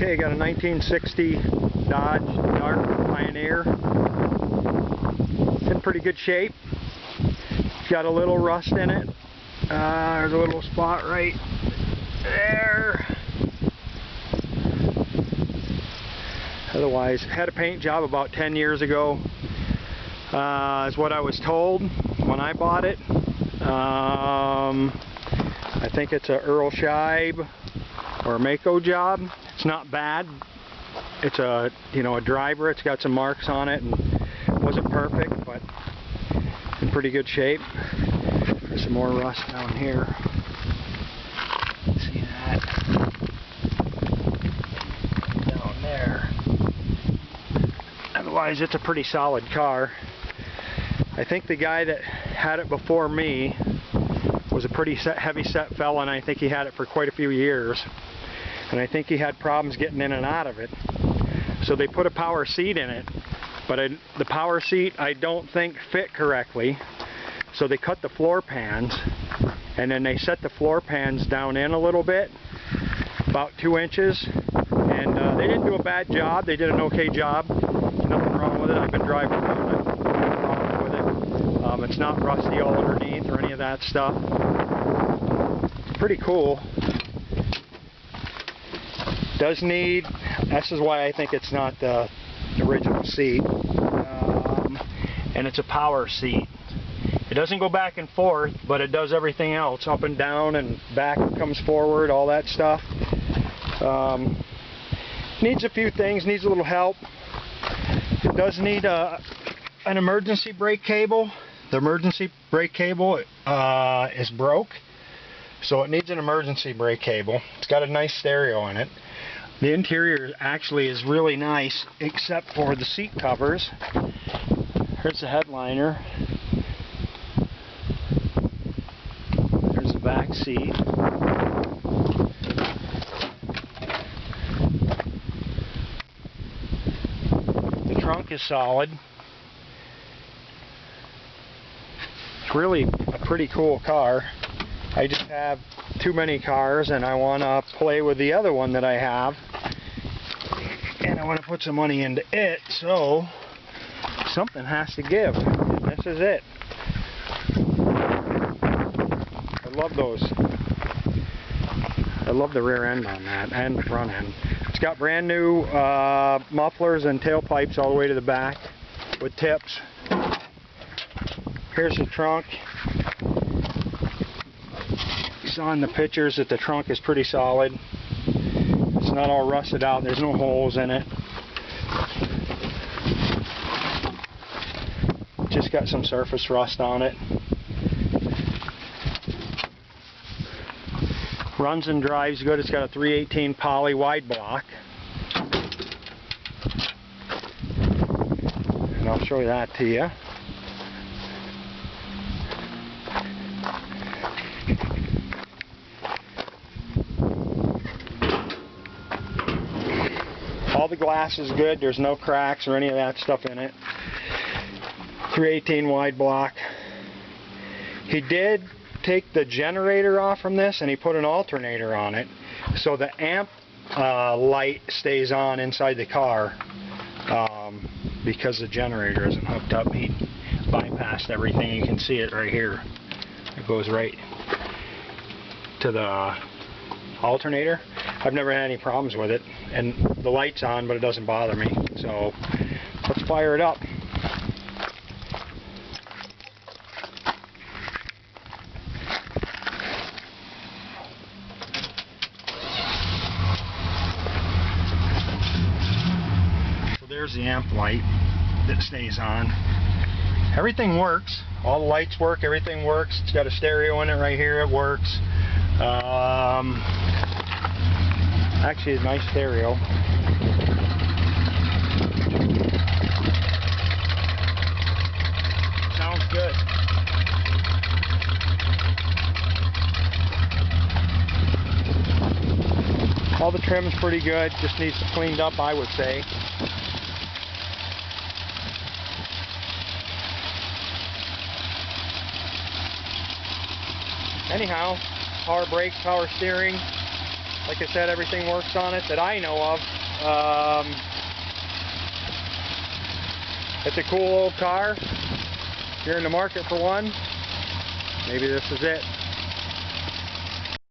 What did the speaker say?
Okay, got a 1960 Dodge Dart Pioneer. It's in pretty good shape. It's got a little rust in it. There's a little spot right there. Otherwise, had a paint job about 10 years ago, is what I was told when I bought it. I think it's a Earl Scheib or a Mako job. It's not bad. It's a a driver. It's got some marks on it and wasn't perfect, but in pretty good shape. There's some more rust down here. See that? Down there. Otherwise, it's a pretty solid car. I think the guy that had it before me was a pretty heavy set fella, and I think he had it for quite a few years. And I think he had problems getting in and out of it. So they put a power seat in it, but the power seat I don't think fit correctly. So they cut the floor pans, and then they set the floor pans down in a little bit, about 2 inches. And they didn't do a bad job. They did an okay job. Nothing wrong with it. I've been driving around it. No problem with it. It's not rusty all underneath or any of that stuff. It's pretty cool. Does need, this is why I think it's not the original seat, and it's a power seat. It doesn't go back and forth, but it does everything else, up and down and back, comes forward, all that stuff. Needs a few things, needs a little help. It does need an emergency brake cable. The emergency brake cable is broke, so it needs an emergency brake cable. It's got a nice stereo in it. The interior actually is really nice, except for the seat covers. Here's the headliner. There's the back seat. The trunk is solid. It's really a pretty cool car. I just have too many cars, and I want to play with the other one that I have, and I want to put some money into it, so something has to give. This is it. I love those. I love the rear end on that and the front end. It's got brand new mufflers and tailpipes all the way to the back with tips. Here's the trunk. You saw in the pictures that the trunk is pretty solid. It's not all rusted out. There's no holes in it. Just got some surface rust on it. Runs and drives good. It's got a 318 poly wide block. And I'll show you that to you. All the glass is good. There's no cracks or any of that stuff in it. 318 wide block. He did take the generator off from this, and he put an alternator on it, so the amp light stays on inside the car, because the generator isn't hooked up. He bypassed everything. You can see it right here. It goes right to the alternator. I've never had any problems with it, and the light's on, but it doesn't bother me. So let's fire it up. So there's the amp light that stays on. Everything works. All the lights work. Everything works. It's got a stereo in it right here. It works. Actually, a nice stereo. Sounds good. All the trim's pretty good. Just needs to cleaned up, I would say. Anyhow, power brakes, power steering. Like I said, everything works on it that I know of. It's a cool old car. If you're in the market for one, maybe this is it.